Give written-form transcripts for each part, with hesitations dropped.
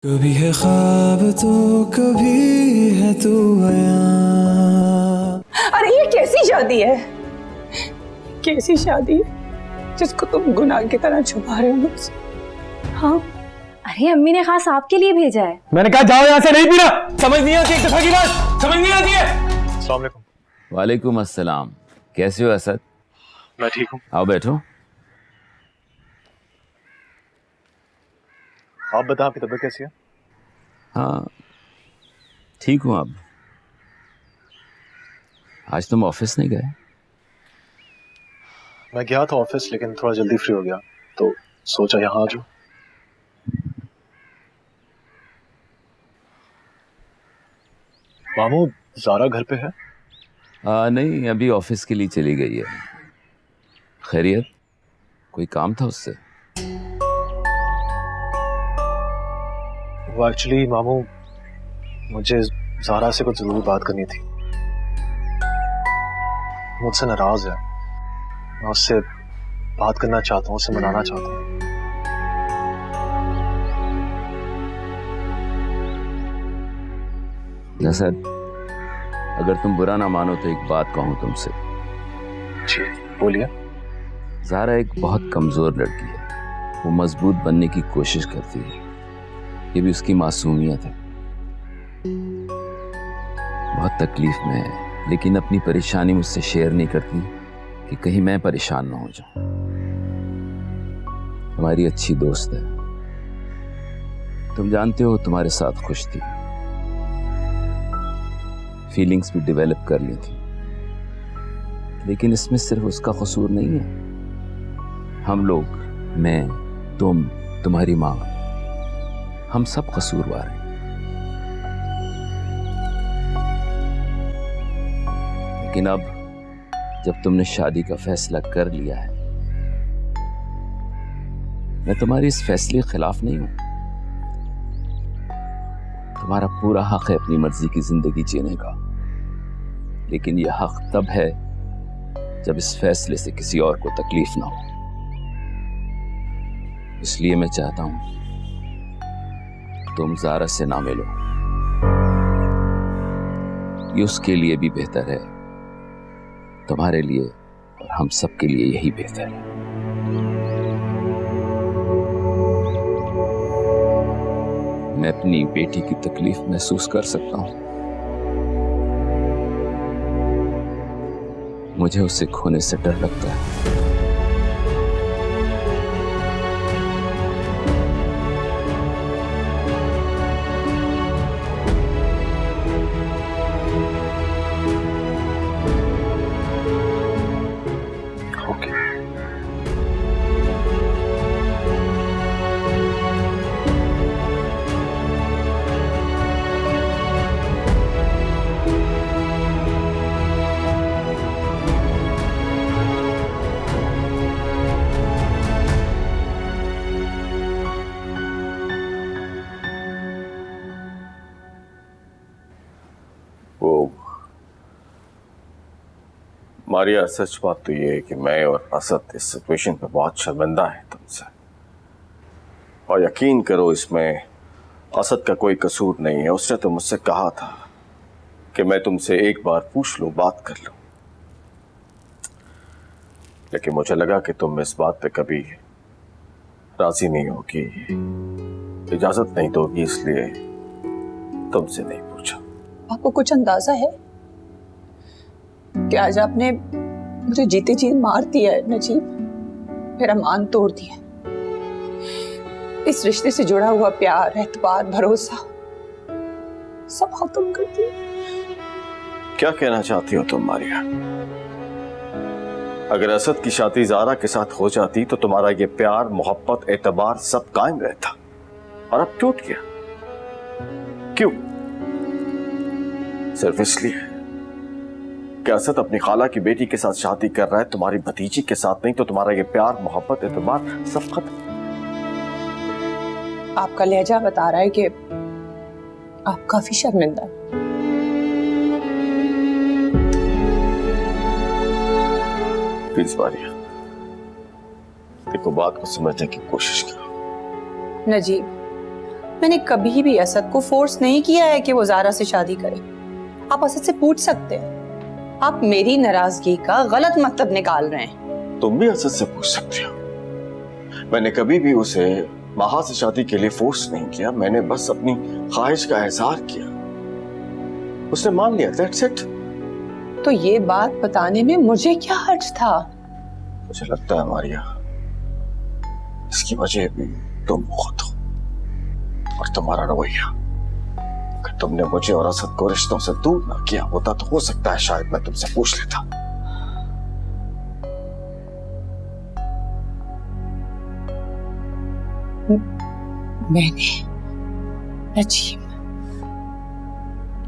कभी है ख्वाब तो कभी है तू आया। अरे ये कैसी शादी है, कैसी शादी है जिसको तुम गुनाह की तरह छुपा रहे हो मुझसे। हाँ अरे अम्मी ने खास आपके लिए भेजा है। मैंने कहा जाओ यहाँ से, नहीं पीना। समझ नहीं आती, एक दफा की बात समझ नहीं आती है। अस्सलाम वालेकुम। वालेकुम अस्सलाम। कैसे हो असद? मैं ठीक हूँ। आओ बैठो। आप बताएं, आपकी तबीयत कैसी है? हाँ ठीक हूँ। अब आज तुम ऑफिस नहीं गए? मैं गया था ऑफिस, लेकिन थोड़ा जल्दी फ्री हो गया तो सोचा यहाँ आ जाऊं। मामू, ज़ारा घर पे है? नहीं, अभी ऑफिस के लिए चली गई है। खैरियत? कोई काम था उससे? वो एक्चुअली मामू, मुझे ज़ारा से कुछ ज़रूरी बात करनी थी। मुझसे नाराज़ है। मैं उससे बात करना चाहता हूँ, उसे मनाना चाहता हूँ। असद, अगर तुम बुरा ना मानो तो एक बात कहूँ तुमसे। जी बोलिए। ज़ारा एक बहुत कमज़ोर लड़की है। वो मजबूत बनने की कोशिश करती है। ये भी उसकी मासूमियत है। बहुत तकलीफ में है, लेकिन अपनी परेशानी मुझसे शेयर नहीं करती कि कहीं मैं परेशान ना हो जाऊं। हमारी अच्छी दोस्त है, तुम जानते हो, तुम्हारे साथ खुश थी, फीलिंग्स भी डेवलप कर ली थी। लेकिन इसमें सिर्फ उसका कसूर नहीं है। हम लोग, मैं, तुम, तुम्हारी माँ, हम सब कसूरवार हैं। लेकिन अब जब तुमने शादी का फैसला कर लिया है, मैं तुम्हारी इस फैसले के खिलाफ नहीं हूं। तुम्हारा पूरा हक है अपनी मर्जी की जिंदगी जीने का, लेकिन यह हक तब है जब इस फैसले से किसी और को तकलीफ ना हो। इसलिए मैं चाहता हूं तुम ज़ारा से ना मिलो। ये उसके लिए भी बेहतर है, तुम्हारे लिए और हम सब के लिए यही बेहतर है। मैं अपनी बेटी की तकलीफ महसूस कर सकता हूं। मुझे उसे खोने से डर लगता है। मारिया, सच बात तो ये है कि मैं और असद इस सिचुएशन पे बहुत शर्मिंदा है तुमसे। और यकीन करो, इसमें असद का कोई कसूर नहीं है। उसने तो मुझसे कहा था कि मैं तुमसे एक बार पूछ लूं, बात कर लूं, लेकिन मुझे लगा कि तुम इस बात पे कभी राजी नहीं होगी, इजाजत नहीं दोगी, इसलिए तुमसे नहीं पूछा। आपको कुछ अंदाजा है कि आज आपने मुझे जीते जी मार दिया है नजीब, मेरा मान तोड़ दिया। इस रिश्ते से जुड़ा हुआ प्यार, एतबार, भरोसा सब खत्म कर दिया। क्या कहना चाहती हो तुम मारिया? अगर असद की शादी ज़ारा के साथ हो जाती तो तुम्हारा ये प्यार, मोहब्बत, एतबार सब कायम रहता, और अब टूट गया। क्यों? सिर्फ इसलिए कि असद अपनी खाला की बेटी के साथ शादी कर रहा है, तुम्हारी भतीजी के साथ नहीं, तो तुम्हारा ये प्यार, मोहब्बत, एतबार सब खत्म। आपका लहजा बता रहा है कि आप काफी शर्मिंदा हैं। प्लीज मारिया, देखो, बात को समझने की कोशिश करो। नजीब, मैंने कभी भी असद को फोर्स नहीं किया है कि वो ज़ारा से शादी करे। आप असद से पूछ सकते हैं। आप मेरी नाराजगी का गलत मतलब निकाल रहे हैं। तुम भी असद से पूछ सकते हो। मैंने कभी भी उसे महा से शादी के लिए फोर्स नहीं किया। मैंने बस अपनी ख्वाहिश का इजहार किया, उसने मान लिया। That's it. तो ये बात बताने में मुझे क्या हर्ज था? मुझे लगता है मारिया, इसकी वजह भी तुम खुद हो और तुम्हारा रवैया। अगर तुमने मुझे और असद को रिश्तों से दूर ना किया होता तो हो सकता है शायद मैं तुमसे पूछ लेता।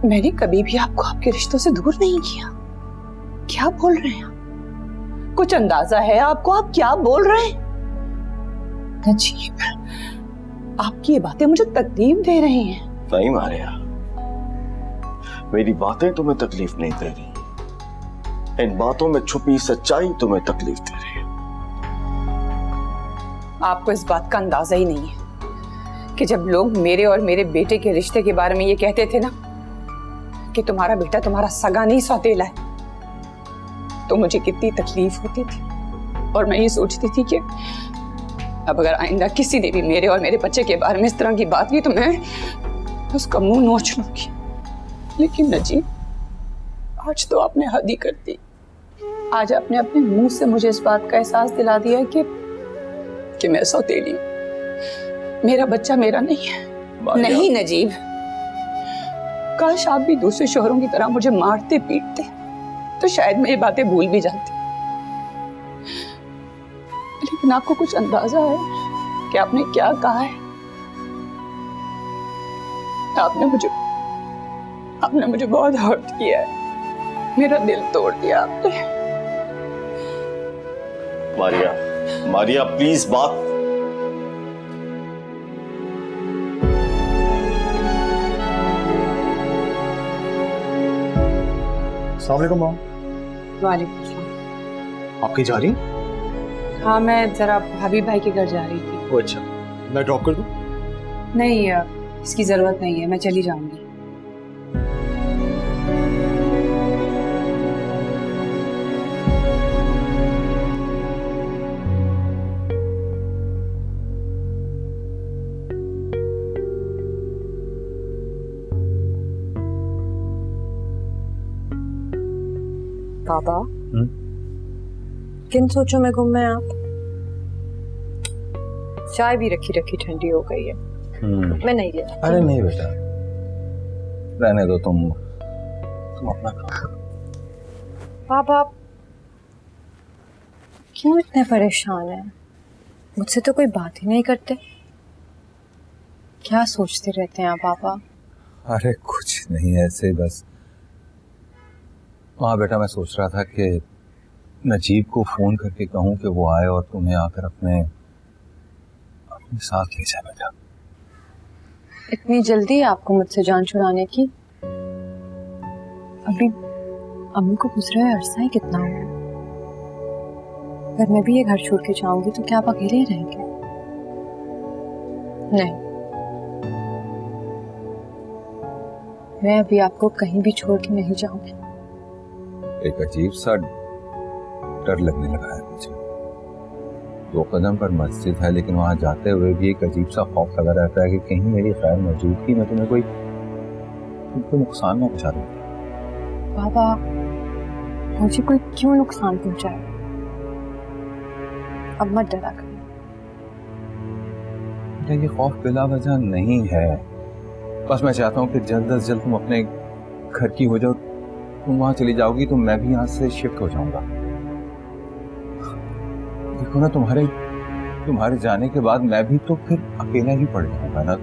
मैंने कभी भी आपको आपके रिश्तों से दूर नहीं किया। क्या बोल रहे हैं आप? कुछ अंदाजा है आपको आप क्या बोल रहे हैं? नजीब, आपकी ये बातें मुझे तकलीफ दे रही हैं। नहीं मारिया, मेरी बातें तुम्हें तकलीफ नहीं दे रही। इन बातों में छुपी सच्चाई तुम्हें तकलीफ दे रही है। आपको इस बात का अंदाजा ही नहीं है कि जब लोग मेरे और मेरे बेटे के रिश्ते के बारे में ये कहते थे ना कि तुम्हारा बेटा तुम्हारा सगा नहीं सौतेला है, तो मुझे कितनी तकलीफ होती थी। और मैं ये सोचती थी कि अब अगर आइंदा किसी ने भी मेरे और मेरे बच्चे के बारे में इस तरह की बात की तो मैं उसका मुंह नोच लूंगी। लेकिन नजीब, आज तो आपने हद ही कर दी। आज आपने अपने मुंह से मुझे इस बात का एहसास दिला दिया कि मैं सौतेली हूं। मेरा बच्चा मेरा नहीं है। नहीं नजीब, काश आप भी दूसरे शोहरों की तरह मुझे मारते पीटते तो शायद मैं ये बातें भूल भी जाती। लेकिन आपको कुछ अंदाजा है कि आपने क्या कहा है? आपने मुझे बहुत हर्ट किया है। मेरा दिल तोड़ दिया आपने। मारिया प्लीज बात। अस्सलाम वालेकुम माँ। वालेकुम सलाम। आपकी जा रही? हाँ, मैं जरा हबीब भाई के घर जा रही थी। वो अच्छा, मैं ड्रॉप कर दूं? नहीं, इसकी जरूरत नहीं है, मैं चली जाऊंगी। बाबा, किन सोचों में गुम हैं आप? चाय भी रखी रखी ठंडी हो गई है। मैं नहीं लेता। अरे नहीं बेटा, रहने दो। तुम अपना खाओ। बाबा क्यों इतने परेशान हैं? मुझसे तो कोई बात ही नहीं करते। क्या सोचते रहते हैं आप पापा? अरे कुछ नहीं, ऐसे बस। हाँ बेटा, मैं सोच रहा था कि नजीब को फोन करके कहूँ कि वो आए और तुम्हें आकर अपने साथ ले जाए। बेटा, इतनी जल्दी आपको मुझसे जान छुड़ाने की? अभी अम्मी को गुजरे हुए अरसा ही कितना हुआ। अगर मैं भी ये घर छोड़ के जाऊंगी तो क्या आप अकेले ही रहेंगे? नहीं, मैं अभी आपको कहीं भी छोड़ के नहीं जाऊंगी। एक अजीब सा डर लगने लगा है मुझे। 2 कदम पर मस्जिद है, लेकिन वहां जाते हुए भी एक अजीब सा खौफ लगा रहता है कि कहीं मेरी खैर मौजूदगी में तुम्हें कोई नुकसान ना पहुंचा दे। बाबा, मुझे कोई क्यों नुकसान पहुंचाए? अब मत डरा करें। ये खौफ बिला वजह नहीं है। बस मैं चाहता हूँ कि जल्द से जल्द तुम अपने घर की हो जाओ। तुम वहां चली जाओगी तो मैं भी यहाँ से शिफ्ट हो जाऊंगा। देखो ना, तुम्हारे जाने के बाद मैं भी तो फिर अकेला ही पड़ जाऊंगा ना।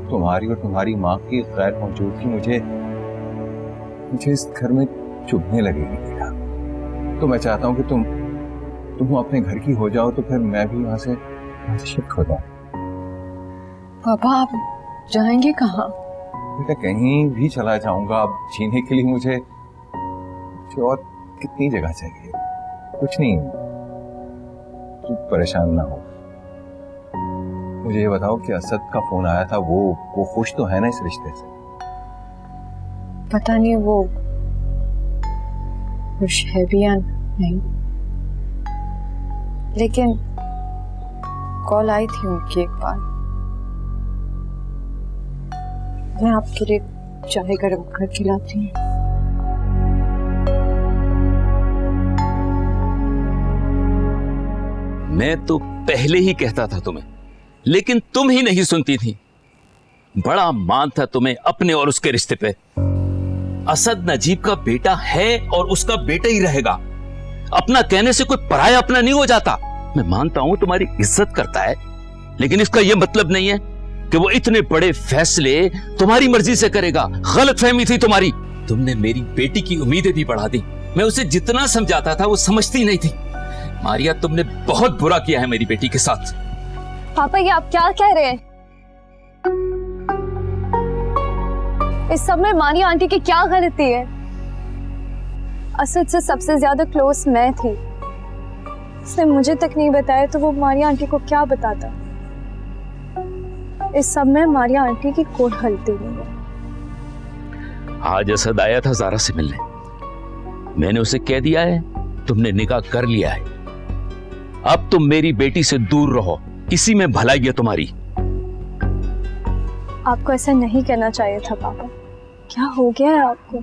तुम्हारी और तुम्हारी माँ की गैर मौजूदगी मुझे इस घर में चुभने लगेगी बेटा। तो मैं चाहता हूँ कि तुम अपने घर की हो जाओ तो फिर मैं भी यहाँ से शिफ्ट हो जाऊँ। पापा, आप जाएंगे कहाँ? बेटा, कहीं भी चला जाऊंगा। अब जीने के लिए मुझे और कितनी जगह चाहिए। कुछ नहीं, तुम परेशान ना हो। मुझे ये बताओ कि असद का फोन आया था, वो खुश तो है ना इस रिश्ते से? पता नहीं वो खुश है भी या नहीं, लेकिन कॉल आई थी उनकी एक बार। मैं आपके लिए चाय गर्म करके लाती हूँ। मैं तो पहले ही कहता था तुम्हें, लेकिन तुम ही नहीं सुनती थी। बड़ा मान था तुम्हें अपने और उसके रिश्ते पे। असद नजीब का बेटा है और उसका बेटा ही रहेगा। अपना कहने से कोई पराया अपना नहीं हो जाता। मैं मानता हूं तुम्हारी इज्जत करता है, लेकिन इसका यह मतलब नहीं है कि वो इतने बड़े फैसले तुम्हारी मर्जी से करेगा। गलतफहमी थी तुम्हारी। तुमने मेरी बेटी की उम्मीदें भी बढ़ा दी। मैं उसे जितना समझाता था वो समझती नहीं थी। मारिया, तुमने बहुत बुरा किया है मेरी बेटी के साथ। पापा, ये आप क्या कह रहे हैं? इस सब में मारिया आंटी की क्या गलती है? असद से सबसे ज्यादा क्लोज मैं थी। उसने मुझे तक नहीं बताया तो वो मारिया आंटी को क्या बताता? इस सब में मारिया आंटी की कोई गलती नहीं है। आज असद आया था ज़ारा से मिलने। मैंने उसे कह दिया है तुमने निकाह कर लिया है, अब तुम मेरी बेटी से दूर रहो, इसी में भलाई है तुम्हारी। आपको ऐसा नहीं करना चाहिए था पापा। क्या हो गया है आपको?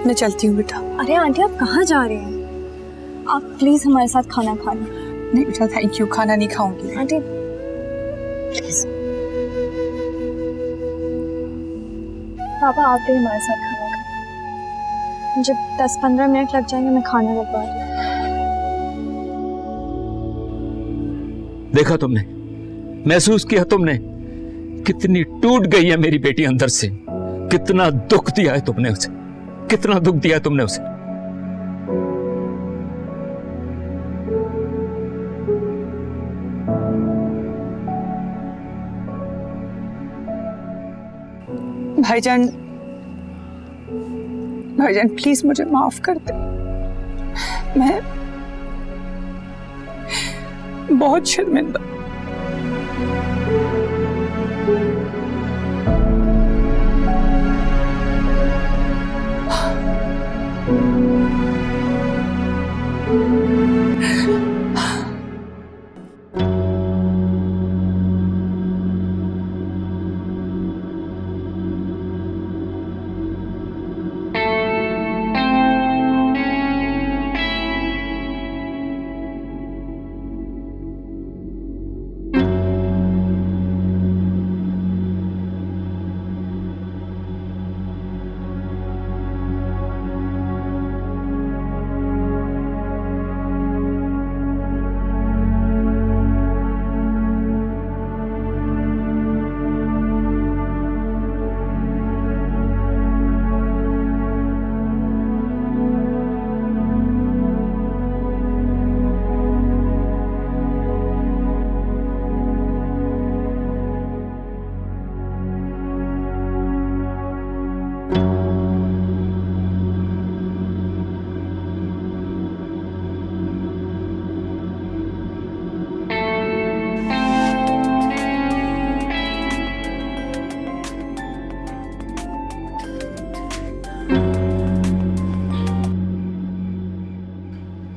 मैं चलती हूँ बेटा। अरे आंटी, आप कहाँ जा रहे हैं? आप प्लीज हमारे साथ खाना खाना। नहीं बेटा, थैंक यू, खाना नहीं खाऊंगी। Aunty please. पापा, आप भी हमारे साथ खाना खाएं। मुझे 10-15 मिनट लग जाएंगे, मैं खाना लगवा दूँ। देखा तुमने, महसूस किया तुमने कितनी टूट गई है मेरी बेटी अंदर से। कितना दुख दिया है तुमने उसे, कितना दुख दिया है तुमने उसे। भाईजान, भाईजान प्लीज मुझे माफ कर दे। मैं बहुत शर्मिंदा।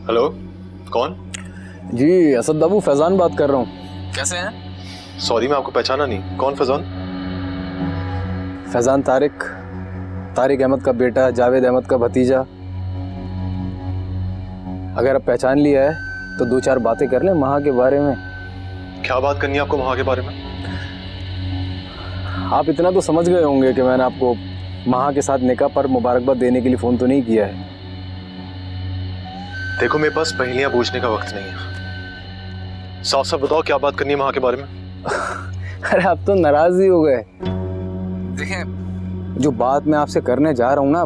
हेलो, कौन? जी असद बाबू, फैजान बात कर रहा हूँ। कैसे हैं? सॉरी, मैं आपको पहचाना नहीं। कौन फैजान? फैजान तारिक अहमद का बेटा, जावेद अहमद का भतीजा। अगर आप पहचान लिया है तो 2-4 बातें कर लें महा के बारे में। क्या बात करनी है आपको महा के बारे में? आप इतना तो समझ गए होंगे कि मैंने आपको महा के साथ निकाह पर मुबारकबाद देने के लिए फ़ोन तो नहीं किया है। देखो, मेरे पास पहेलियां पूछने का वक्त नहीं है। साफ साफ बताओ क्या बात करनी है महा के बारे में। अरे आप तो नाराज ही हो गए। देखें, जो बात मैं आपसे करने जा रहा हूँ ना,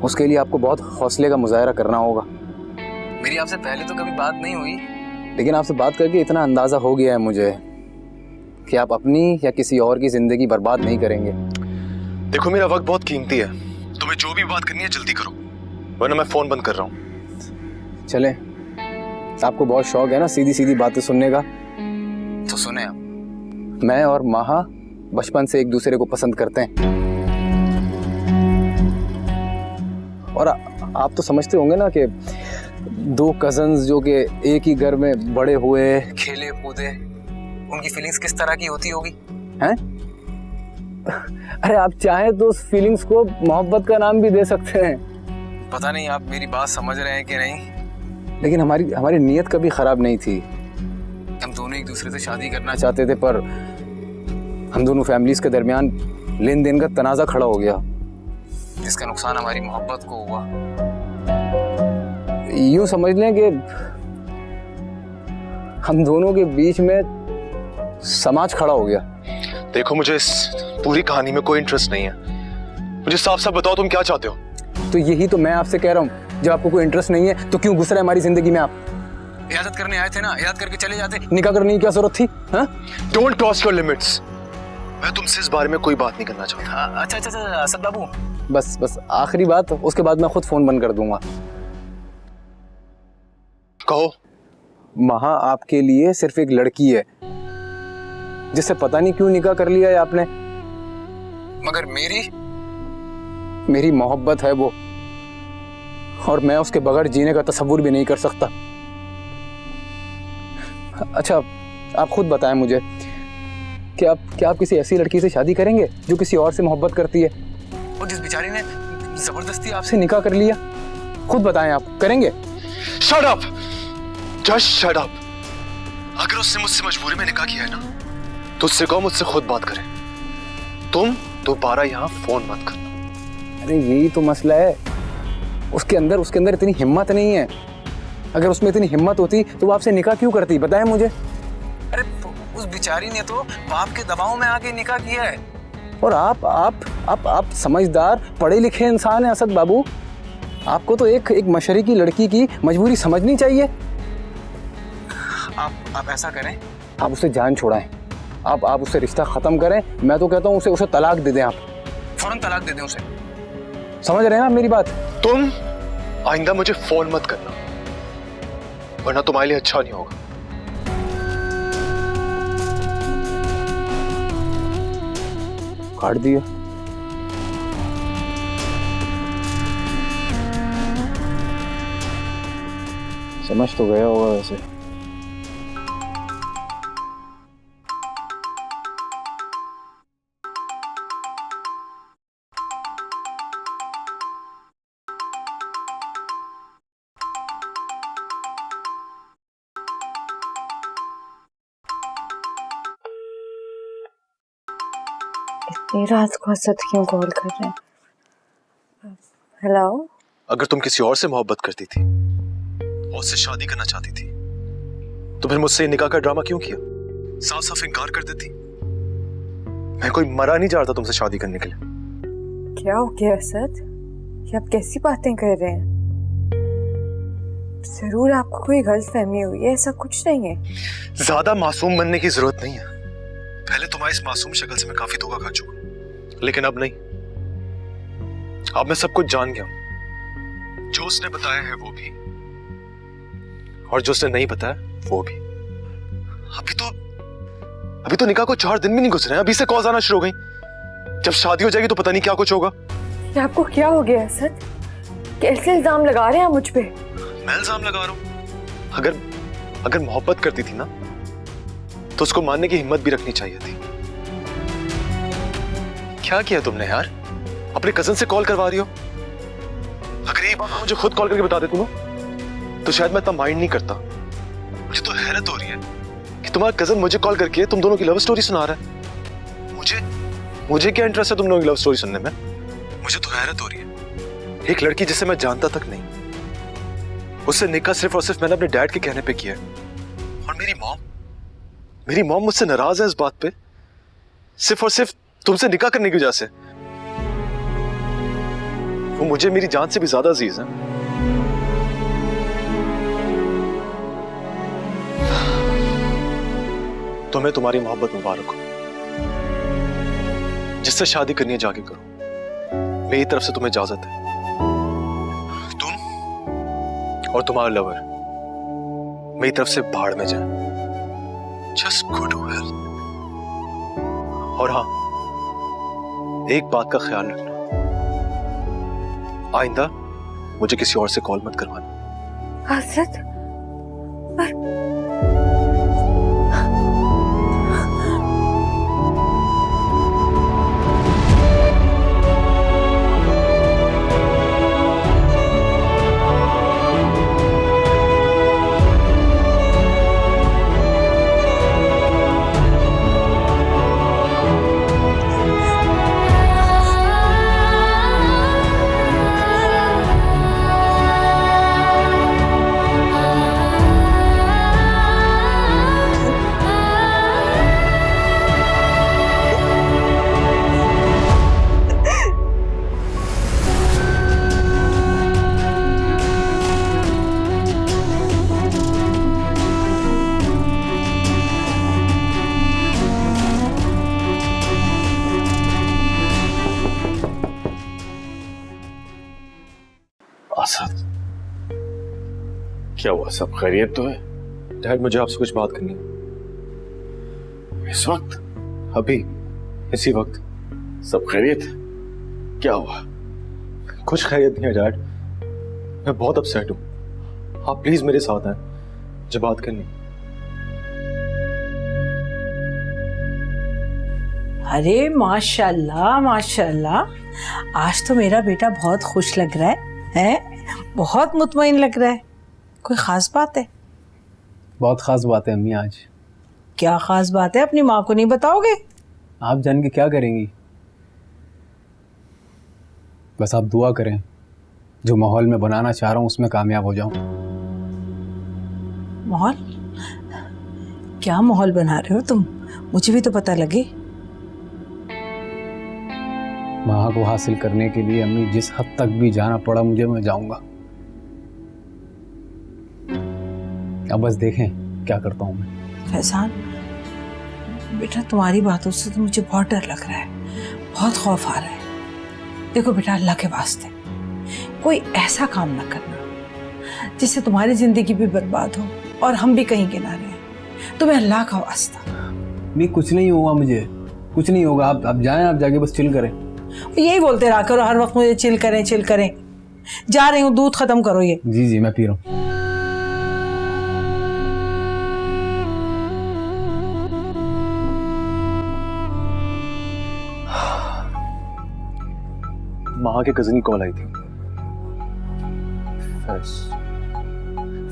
उसके लिए आपको बहुत हौसले का मुजाहरा करना होगा। मेरी आपसे पहले तो कभी बात नहीं हुई, लेकिन आपसे बात करके इतना अंदाजा हो गया है मुझे कि आप अपनी या किसी और की जिंदगी बर्बाद नहीं करेंगे। देखो, मेरा वक्त बहुत कीमती है। तुम्हें जो भी बात करनी है जल्दी करो, वरना मैं फोन बंद कर रहा हूँ। चलें, आपको बहुत शौक है ना सीधी सीधी बातें सुनने का, तो सुने आप। मैं और माहा बचपन से एक दूसरे को पसंद करते हैं, और आप तो समझते होंगे ना कि दो कजन्स जो कि एक ही घर में बड़े हुए, खेले कूदे, उनकी फीलिंग्स किस तरह की होती होगी हैं? अरे आप चाहें तो उस फीलिंग्स को मोहब्बत का नाम भी दे सकते हैं। पता नहीं आप मेरी बात समझ रहे हैं कि नहीं, लेकिन हमारी नीयत कभी खराब नहीं थी। हम दोनों एक दूसरे से शादी करना चाहते थे, पर हम दोनों फैमिलीज के दरमियान लेन देन का तनाजा खड़ा हो गया, जिसका नुकसान हमारी मोहब्बत को हुआ। यूं समझ लें कि हम दोनों के बीच में समाज खड़ा हो गया। देखो, मुझे इस पूरी कहानी में कोई इंटरेस्ट नहीं है। मुझे साफ साफ बताओ तुम क्या चाहते हो। तो यही तो मैं आपसे कह रहा हूँ, जब आपको कोई इंटरेस्ट नहीं है तो क्यों घुस रहे हैं हमारी जिंदगी में आप? इजाजत करने आए थे ना, इजाजत करके चले जाते, निकाह करने की क्या जरूरत थी? Don't cross your limits. मैं तुमसे इस बारे में कोई बात नहीं करना चाहता। अच्छा असद बाबू, बस आखिरी बात, उसके बाद मैं खुद फोन बंद कर दूंगा। कहो। महा आपके लिए सिर्फ एक लड़की है, जिससे पता नहीं क्यों निकाह कर लिया है आपने, मगर मेरी मोहब्बत है वो, और मैं उसके बगैर जीने का तसव्वुर भी नहीं कर सकता। अच्छा आप खुद बताएं मुझे कि आप किसी ऐसी लड़की से शादी करेंगे जो किसी और से मोहब्बत करती है, और जिस बेचारी ने जबरदस्ती आपसे निकाह कर लिया? खुद बताएं, आप करेंगे? Shut up, just shut up. अगर उसने मुझसे मजबूरी में निकाह किया है ना, तो उससे कहो मुझसे खुद बात करें। तुम दोबारा यहाँ फोन मत करना। अरे यही तो मसला है, उसके अंदर इतनी हिम्मत नहीं है। अगर उसमें इतनी हिम्मत होती तो वो आपसे निकाह क्यों करती, बताएं मुझे। अरे उस बेचारी ने तो बाप के दबाव में आके निकाह किया है, और आप समझदार पढ़े लिखे इंसान हैं असद बाबू, आपको तो एक मशरकी लड़की की मजबूरी समझनी चाहिए। आप ऐसा करें, आप उसे जान छोड़ाएं, आप उससे रिश्ता खत्म करें। मैं तो कहता हूँ उसे तलाक दे दें, आप फौरन तलाक दे दें उसे। समझ रहे हैं आप मेरी बात? तुम आइंदा मुझे फोन मत करना, वरना तुम्हारे लिए अच्छा नहीं होगा। काट दिया। समझ तो गया होगा वैसे। इतनी रात को असद क्यों कॉल कर रहे हैं? हेलो। अगर तुम किसी और से मोहब्बत करती थी और उससे शादी करना चाहती थी, तो फिर मुझसे निकाह का ड्रामा क्यों किया? साफ साफ इनकार कर देती। मैं कोई मरा नहीं जा रहा था तुमसे शादी करने के लिए। क्या हो गया असद? ये आप कैसी बातें कर रहे हैं? जरूर आपको कोई गलतफहमी हुई है, ऐसा कुछ नहीं है। ज्यादा मासूम बनने की जरूरत नहीं है। पहले तुम्हारी इस मासूम शक्ल से मैं काफी धोखा खा चुका, लेकिन अब नहीं। अब मैं सब कुछ जान गया हूं। जो उसने बताया है वो भी, और जो उसने नहीं बताया वो भी। अभी तो निकाह को 4 दिन भी नहीं गुजरे हैं, अभी से कॉल्स आना शुरू हो गई। जब शादी हो जाएगी तो पता नहीं क्या कुछ होगा। आपको क्या हो गया असद? कैसे इल्जाम लगा रहे हैं मुझ पे? मैं इल्जाम लगा रहा हूं? अगर मोहब्बत करती थी ना, तो उसको मानने की हिम्मत भी रखनी चाहिए थी। क्या किया तुमने यार? अपने कजन से कॉल करवा रही हो। अगर ये बात मुझे खुद कॉल करके बता देती ना, तो शायद मैं इतना माइंड नहीं करता। मुझे तो हैरत हो रही है कि तुम्हारा कजन मुझे कॉल करके तुम दोनों की लव स्टोरी सुना रहा है। मुझे क्या इंटरेस्ट है तुम दोनों की लव स्टोरी सुनने में? मुझे तो हैरत हो रही है, एक लड़की जिसे मैं जानता तक नहीं, उससे निकाह सिर्फ और सिर्फ मैंने अपने डैड के कहने पे किया है। और मेरी मॉम मुझसे नाराज है इस बात पे, सिर्फ और सिर्फ तुमसे निकाह करने की वजह से। वो मुझे मेरी जान से भी ज्यादा अजीज है। तुम्हें तुम्हारी मोहब्बत मुबारक हो। जिससे शादी करनी है जाके करो, मेरी तरफ से तुम्हें इजाजत है। तुम और तुम्हारा लवर मेरी तरफ से बाढ़ में जाए। Just go to hell. और हाँ, एक बात का ख्याल रखना, आइंदा मुझे किसी और से कॉल मत करवाना। असद, असद, क्या हुआ? सब खैरियत तो है? डैड, मुझे आपसे कुछ बात करनी है। इस वक्त? अभी, इसी वक्त। सब खैरियत? क्या हुआ? कुछ खैरियत नहीं है डैड, मैं बहुत अपसेट हूँ। आप प्लीज मेरे साथ आए, मुझे बात करनी है। अरे माशाल्लाह माशाल्लाह, आज तो मेरा बेटा बहुत खुश लग रहा है, हैं? बहुत मुतमईन लग रहा है। कोई खास बात है? बहुत खास बात है अम्मी आज। क्या खास बात है? अपनी माँ को नहीं बताओगे? आप जान के क्या करेंगी? बस आप दुआ करें, जो माहौल में बनाना चाह रहा हूँ उसमें कामयाब हो जाऊं। माहौल? क्या माहौल बना रहे हो तुम? मुझे भी तो पता लगे। माँ को हासिल करने के लिए अम्मी जिस हद तक भी जाना पड़ा मुझे, मैं जाऊंगा। अब बस देखें क्या करता हूँ मैं। फैजान बेटा, तुम्हारी बातों से तो मुझे बहुत डर लग रहा है, बहुत खौफ आ रहा है। देखो बेटा, अल्लाह के वास्ते कोई ऐसा काम ना करना जिससे तुम्हारी जिंदगी भी बर्बाद हो और हम भी कहीं के ना रहें। तुम्हें अल्लाह का वास्ता। नहीं, कुछ नहीं होगा मुझे, कुछ नहीं होगा। आप जाएं, आप जाके बस चिल करें। यही बोलते रहा करो हर वक्त मुझे, चिल करें चिल करें। जा रही हूँ, दूध खत्म करो ये। जी जी, मैं पी रहा हूँ। माँ के कजन की कॉल आई थी।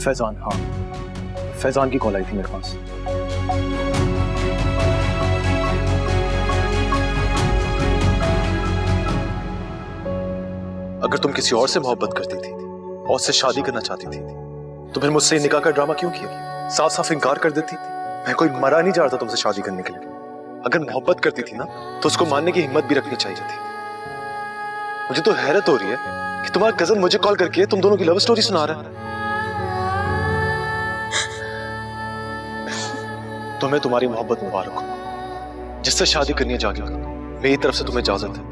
फैजान, हाँ, फैजान की कॉल आई थी मेरे पास। अगर तुम किसी और से मोहब्बत करती थी और उससे शादी करना चाहती थी तो फिर मुझसे निकाह का ड्रामा क्यों किया? साफ साफ इनकार कर देती। मैं कोई मरा नहीं जा रहा था तुमसे शादी करने के लिए। अगर मोहब्बत करती थी ना तो उसको मानने की हिम्मत भी रखनी चाहिए थी। मुझे तो हैरत हो रही है कि तुम्हारा कजन मुझे कॉल करके तुम दोनों की लव स्टोरी सुना रहा है। तुम्हें तुम्हारी मोहब्बत मुबारक हो। जिससे शादी करनी है जाके करो, मेरी तरफ से तुम्हें इजाजत है।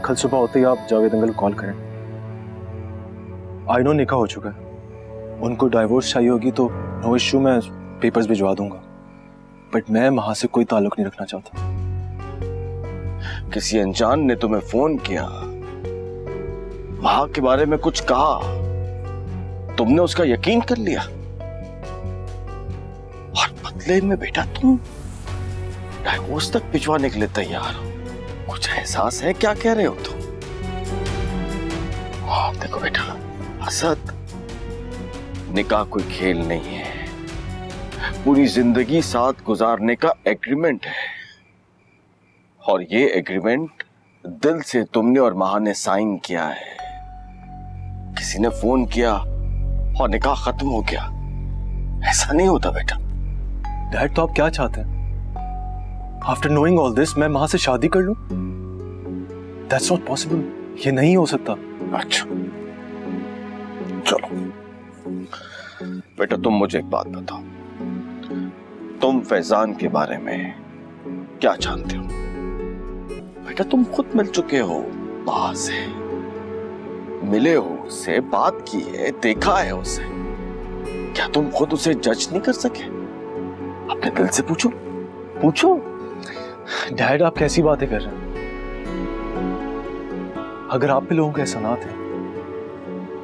कल सुबह होते ही आप जावेद अंकल कॉल करें। आई नो निकाह हो चुका है, उनको डाइवोर्स चाहिए होगी तो नो इश्यू, मैं पेपर्स भिजवा दूंगा। बट मैं वहां से कोई ताल्लुक नहीं रखना चाहता। किसी अनजान ने तुम्हें फोन किया, वहां के बारे में कुछ कहा, तुमने उसका यकीन कर लिया और बदले में बेटा तुम डाइवोर्स तक भिजवाने के लिए तैयार हो। कुछ एहसास है क्या कह रहे हो तुम? देखो बेटा असद, निकाह कोई खेल नहीं है, पूरी जिंदगी साथ गुजारने का एग्रीमेंट है। और ये एग्रीमेंट दिल से तुमने और मां ने साइन किया है। किसी ने फोन किया और निकाह खत्म हो गया, ऐसा नहीं होता बेटा। डैड, तो आप क्या चाहते हैं? आफ्टर नोइंग ऑल दिस मैं मां से शादी कर लूं? दैट्स नॉट पॉसिबल, ये नहीं हो सकता। अच्छा चलो बेटा, तुम मुझे एक बात बताओ, तुम फैजान के बारे में क्या जानते हो? बेटा तुम खुद मिल चुके हो मां से, मिले हो, उससे बात की है, देखा है उसे, क्या तुम खुद उसे जज नहीं कर सके? अपने दिल से पूछो, पूछो। डैड, आप कैसी बातें कर रहे हैं? अगर आप भी लोगों के एहसानात हैं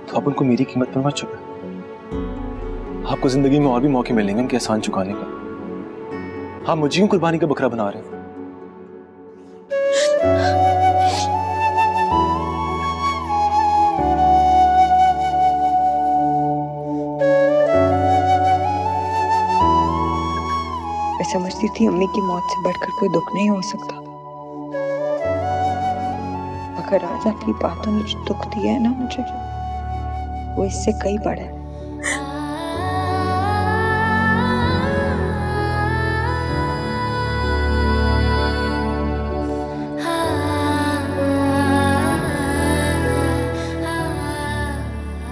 तो आप उनको मेरी कीमत पर मत चुकाएं। आपको जिंदगी में और भी मौके मिलेंगे उनके एहसान चुकाने का। आप मुझे क्यों कुर्बानी का बकरा बना रहे हैं? मैं समझती थी अम्मी की मौत से बढ़कर कोई दुख नहीं हो सकता, मगर आज आपकी बातों ने जो दुख दिया है ना मुझे, वो इससे कई बड़ा है।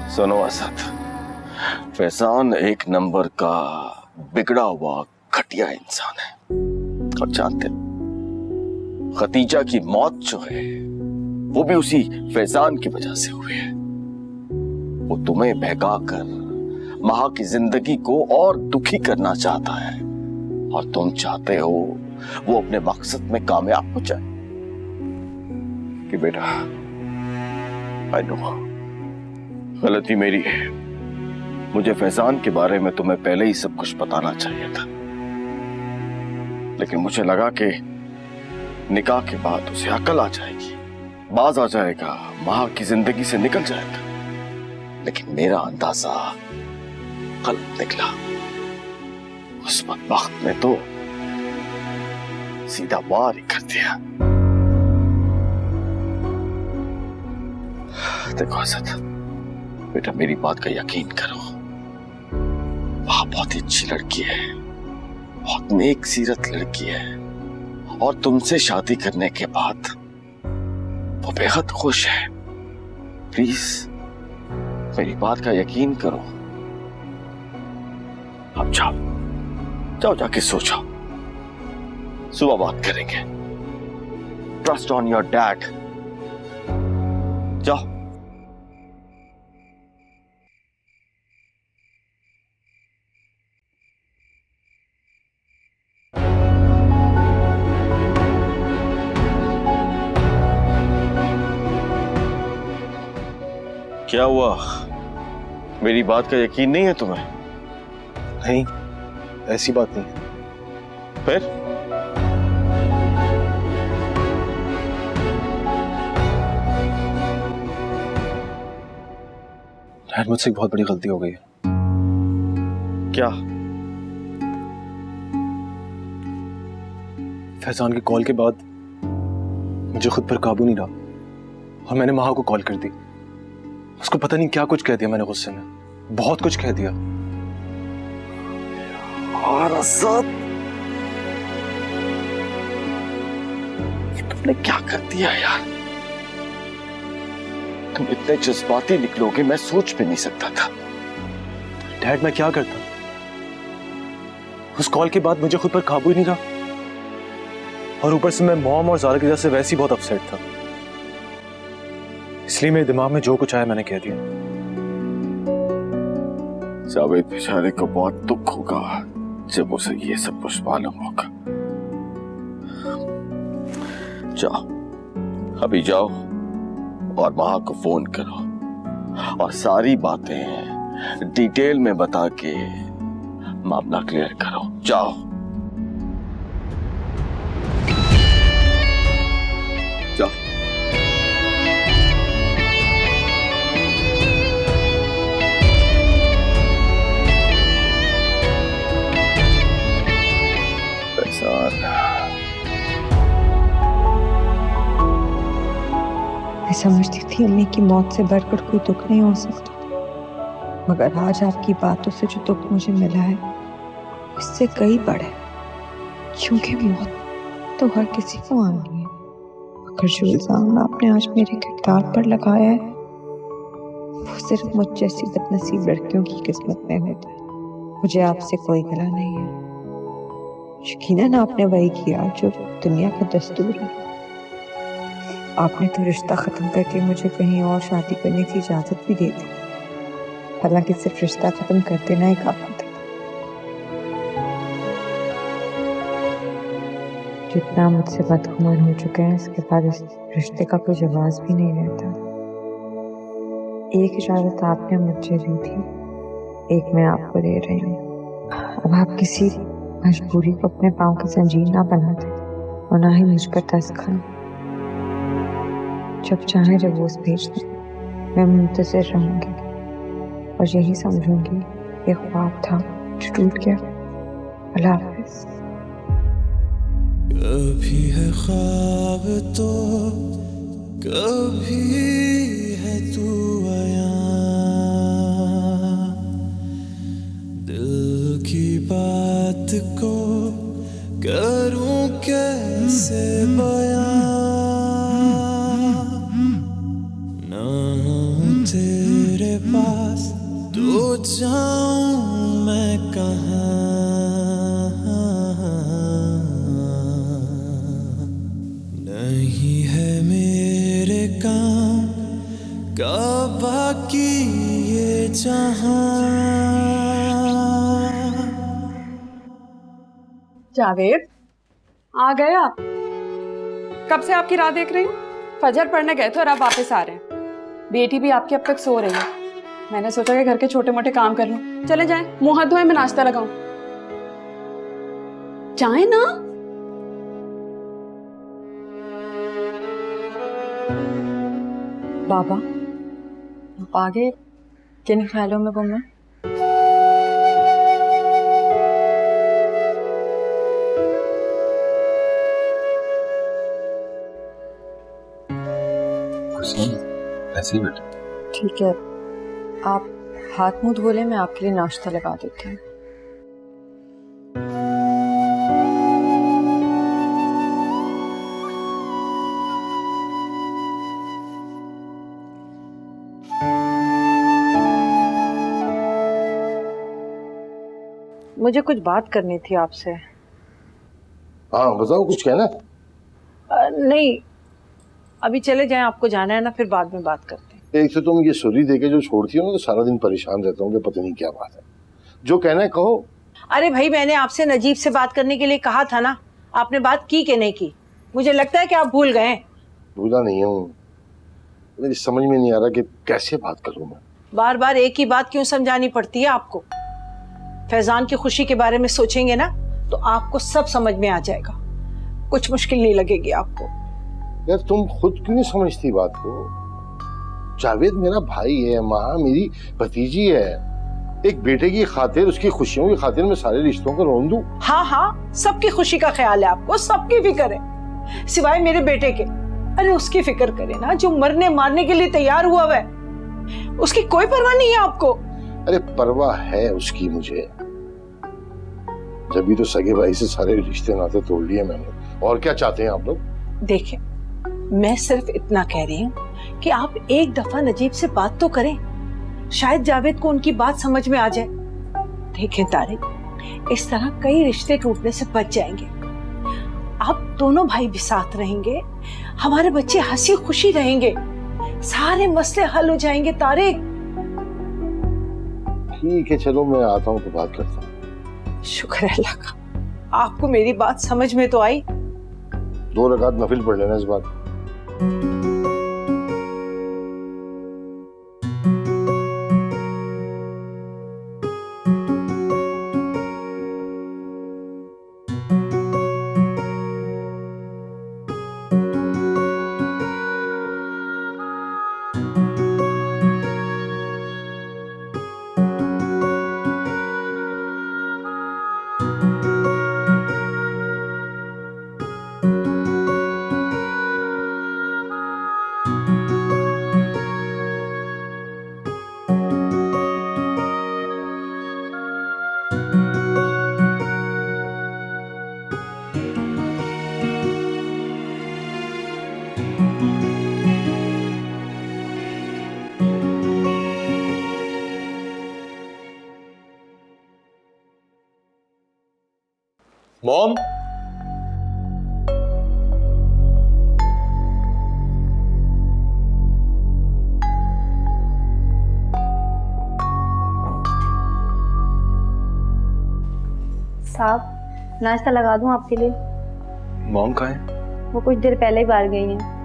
सुनो असद, फैजान एक नंबर का बिगड़ा हुआ घटिया इंसान है। और जानते हो, खतीजा की मौत जो है वो भी उसी फैजान की वजह से हुई है। वो तुम्हें बहकाकर महा की जिंदगी को और दुखी करना चाहता है, और तुम चाहते हो वो अपने मकसद में कामयाब हो जाए। कि बेटा, आई नो गलती मेरी है, मुझे फैजान के बारे में तुम्हें पहले ही सब कुछ बताना चाहिए था, लेकिन मुझे लगा कि निकाह के बाद उसे अकल आ जाएगी, बाज आ जाएगा, मां की जिंदगी से निकल जाएगा। लेकिन मेरा अंदाजा गलत निकला। उस बदबख्त ने तो सीधा वार ही कर दिया। देखो असद बेटा, मेरी बात का यकीन करो, वहां बहुत ही अच्छी लड़की है, बहुत नेक सीरत लड़की है, और तुमसे शादी करने के बाद वो बेहद खुश है। प्लीज मेरी बात का यकीन करो। अब जाओ जाओ, जाके सो जाओ, सुबह बात करेंगे। Trust on your dad. जाओ। क्या हुआ, मेरी बात का यकीन नहीं है तुम्हें? नहीं, ऐसी बात नहीं है। फिर डैड, मुझसे एक बहुत बड़ी गलती हो गई है। क्या? फैजान की कॉल के बाद मुझे खुद पर काबू नहीं रहा, और मैंने महा को कॉल कर दी। उसको पता नहीं क्या कुछ कह दिया मैंने गुस्से में, बहुत कुछ कह दिया। और असद, ये तुमने क्या कर दिया यार? तुम इतने जज्बाती निकलोगे मैं सोच भी नहीं सकता था। डैड, मैं क्या करता? उस कॉल के बाद मुझे खुद पर काबू ही नहीं रहा, और ऊपर से मैं मॉम और ज़ारा की वजह से वैसे ही बहुत अपसेट था। इसलिए मेरे दिमाग में जो कुछ आया मैंने कह दिया। जावेद बेचारे को बहुत दुख होगा जब उसे ये सब कुछ मालूम होगा। जाओ, अभी जाओ और महा को फोन करो और सारी बातें डिटेल में बता के मामला क्लियर करो। जाओ। जाओ। मैं समझती थी अम्मी की मौत से बढ़कर कोई दुख नहीं हो सकता, मगर आज आपकी बातों से जो दुख मुझे मिला है इससे कई बड़े, क्योंकि मौत तो हर किसी को आनी है, मगर जो इल्जाम आपने आज मेरे किरदार पर लगाया है वो सिर्फ मुझ जैसी बदनसीब लड़कियों की किस्मत में होता है। मुझे आपसे कोई गिला नहीं है, यकीनन आपने वही किया जो दुनिया का दस्तूर है। आपने तो रिश्ता खत्म करके मुझे कहीं और शादी करने की इजाजत भी दे दी, हालांकि सिर्फ रिश्ता खत्म कर देना ही काफी था। जितना मुझसे बदगुमान हो चुके हैं, इसके बाद इस रिश्ते का कोई जवाब भी नहीं रहता। एक इजाजत आपने मुझे दी थी, एक मैं आपको दे रही हूँ। अब आप किसी मजबूरी को अपने पाँव की जंजीर ना बना दें और ना ही मुझ पर तरस खाएं। जब चाहे डिवोर्स भेज दें, मैं मुंतज़िर रहूंगी और यही समझूंगी ये ख्वाब था जो टूट गया। अल्लाह हाफ़िज़। कभी है ख्वाब तो कभी है तू आया, दिल की बात को करूं कैसे बयां, ना हूं तेरे पास तो जाऊं मैं कहां, नहीं है मेरे काम का बाकी ये जहां। जावेद, आ गए आप? कब से आपकी राह देख रही हूँ। फजर पढ़ने गए थे और अब वापस आ रहे हैं। बेटी भी आपकी अब तक सो रही है। मैंने सोचा कि घर के छोटे मोटे काम कर लूं। चले जाएं, मुंह हाथ धोएं, मैं नाश्ता लगाऊं। जाएं ना। बाबा, आप आगे किन ख्यालों में गुम हैं? ऐसे ही बेटा। ठीक है, आप हाथ मुंह धो लें, मैं आपके लिए नाश्ता लगा देती हूँ। मुझे कुछ बात करनी थी आपसे। हाँ बताओ, कुछ कहना? नहीं, अभी चले जाएं, आपको जाना है ना, फिर बाद में बात करते हैं। एक तो तुम ये सुरी देके जो छोड़ती हो ना, तो सारा दिन परेशान रहता हूँ कि पता नहीं क्या बात है। जो कहना है कहो। अरे भाई, मैंने आपसे नजीब से बात करने के लिए कहा था ना, आपने बात की कि नहीं की? मुझे लगता है कि आप भूल गए। भूला नहीं हूँ, मेरी समझ में नहीं आ रहा कि कैसे बात करूँ मैं। बार बार एक ही बात क्यों समझानी पड़ती है आपको? फैजान की खुशी के बारे में सोचेंगे ना तो आपको सब समझ में आ जाएगा, कुछ मुश्किल नहीं लगेगी आपको। यार तुम खुद क्यों नहीं समझती बात को? जावेद मेरा भाई है, माँ मेरी भतीजी है। एक बेटे की खातिर, उसकी खुशियों की खातिर मैं सारे रिश्तों को रोन दूं? हाँ हाँ, सबकी खुशी का ख्याल है आपको, सबकी फिक्र है, सिवाय मेरे बेटे के। अरे उसकी फिक्र करे ना, जो मरने मारने के लिए तैयार हुआ है, उसकी कोई परवाह नहीं है आपको। अरे परवाह है उसकी मुझे, जब भी तो सगे भाई से सारे रिश्ते नाते तोड़ लिए मैंने। और क्या चाहते हैं आप लोग? देखिए, मैं सिर्फ इतना कह रही हूँ कि आप एक दफा नजीब से बात तो करें, शायद जावेद को उनकी बात समझ में आ जाए। देखें तारिक, इस तरह कई रिश्ते टूटने से बच जाएंगे। आप दोनों भाई भी साथ रहेंगे, हमारे बच्चे हंसी खुशी रहेंगे, सारे मसले हल हो जाएंगे। तारिक ठीक है, चलो मैं आता हूँ तो बात करता हूँ। शुक्र है अल्लाह का, आपको मेरी बात समझ में तो आई। 2 रकात नफिल पढ़ लेना इस बार। मॉम, साहब, नाश्ता लगा दूं आपके लिए? मॉम कहाँ है? वो कुछ देर पहले ही बाहर गई हैं।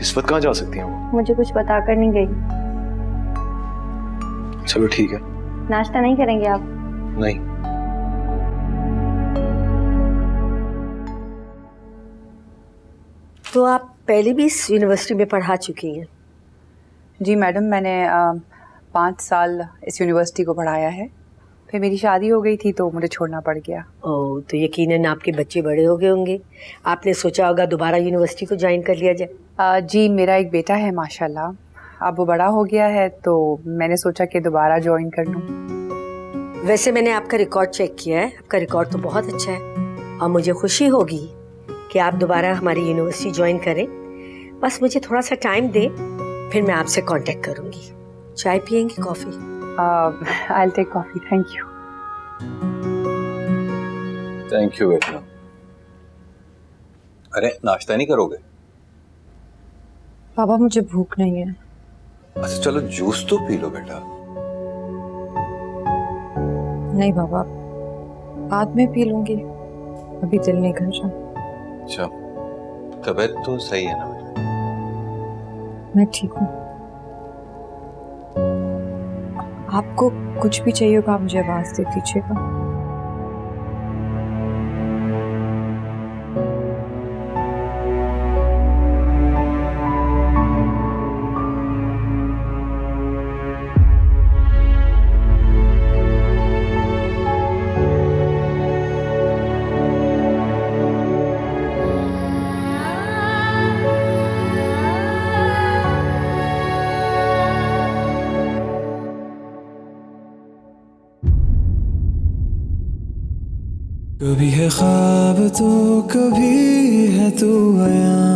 इस वक्त कहाँ जा सकती हैं वो? मुझे कुछ बताकर नहीं गई। चलो ठीक है। नाश्ता नहीं करेंगे आप? नहीं। तो आप पहले भी इस यूनिवर्सिटी में पढ़ा चुकी हैं? जी मैडम, मैंने 5 साल इस यूनिवर्सिटी को पढ़ाया है। फिर मेरी शादी हो गई थी तो मुझे छोड़ना पड़ गया। ओह, तो यकीनन आपके बच्चे बड़े हो गए होंगे, आपने सोचा होगा दोबारा यूनिवर्सिटी को ज्वाइन कर लिया जाए। जी, मेरा एक बेटा है माशाल्लाह, अब वो बड़ा हो गया है तो मैंने सोचा कि दोबारा ज्वाइन कर लूँ। वैसे मैंने आपका रिकॉर्ड चेक किया है, आपका रिकॉर्ड तो बहुत अच्छा है और मुझे खुशी होगी कि आप दोबारा हमारी यूनिवर्सिटी ज्वाइन करें। बस मुझे थोड़ा सा टाइम दें, फिर मैं आपसे कांटेक्ट करूंगी। चाय पियेंगी, coffee? I'll take coffee, thank you. Thank you बेटा। अरे नाश्ता नहीं करोगे? पापा मुझे भूख नहीं है। अच्छा चलो जूस तो पी लो बेटा। नहीं पापा, बाद में पी लूंगी, अभी दिल नहीं कर रहा। अच्छा, तबीयत तो सही है ना बेटा? मैं ठीक हूँ। आपको कुछ भी चाहिए होगा, आप मुझे आवाज दे दीजिएगा। कभी है ख्वाब तो कभी है तू आया।